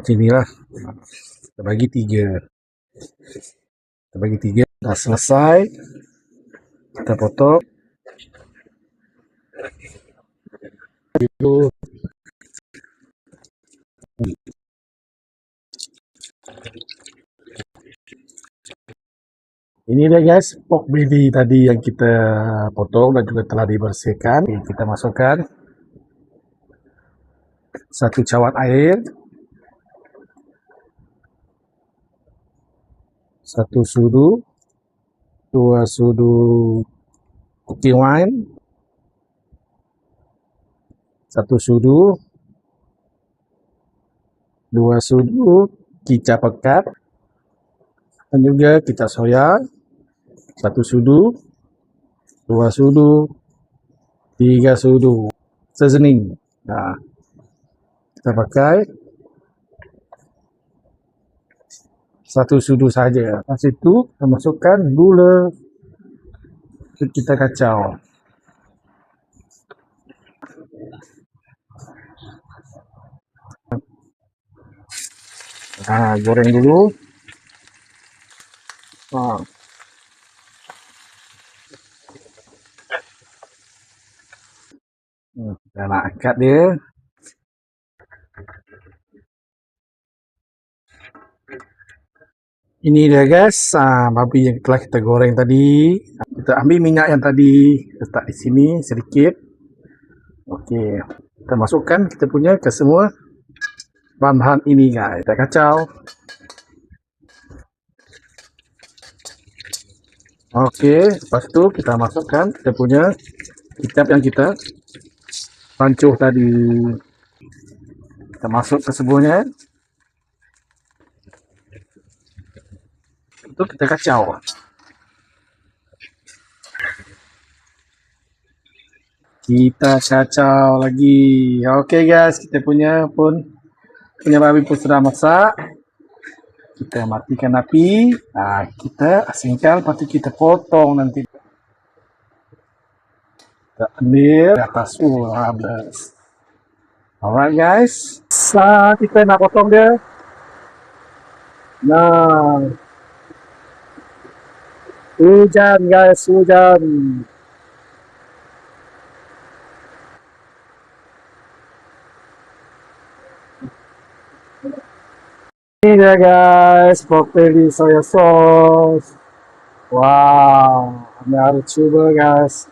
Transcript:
macam ni lah. Kita bagi 3. Dah selesai. Kita potong. Ini dia guys, pork belly tadi yang kita potong dan juga telah dibersihkan. Kita masukkan 1 cawan air, 1 sudu, 2 sudu cooking wine, 1 sudu, 2 sudu kicap pekat, dan juga kicap soya, 1 sudu, 2 sudu, 3 sudu seasoning. Nah, kita pakai 1 sudu saja. Lepas itu kita masukkan gula, kita kacau. Nah, goreng dulu. Kita nak angkat dia. Ini dia guys, babi yang telah kita goreng tadi. Kita ambil minyak yang tadi, letak di sini sedikit. Okey, kita masukkan kita punya ke semua bahan-bahan ini guys. Kita kacau. Okey, lepas tu kita masukkan kita punya kicap yang kita pancuh tadi. Kita masuk ke semuanya. Itu kita kacau. Kita kacau lagi. Okey guys, kita punya babi pun sudah masak. Kita matikan api. Nah, kita asingkan, lepas tu kita potong nanti. Kita ambil atas habis. Alright guys. Kita nak potong dia. Nah. Hujan guys, hujan. Ini dia guys, pork belly soya sauce. Wow, kami harus coba guys.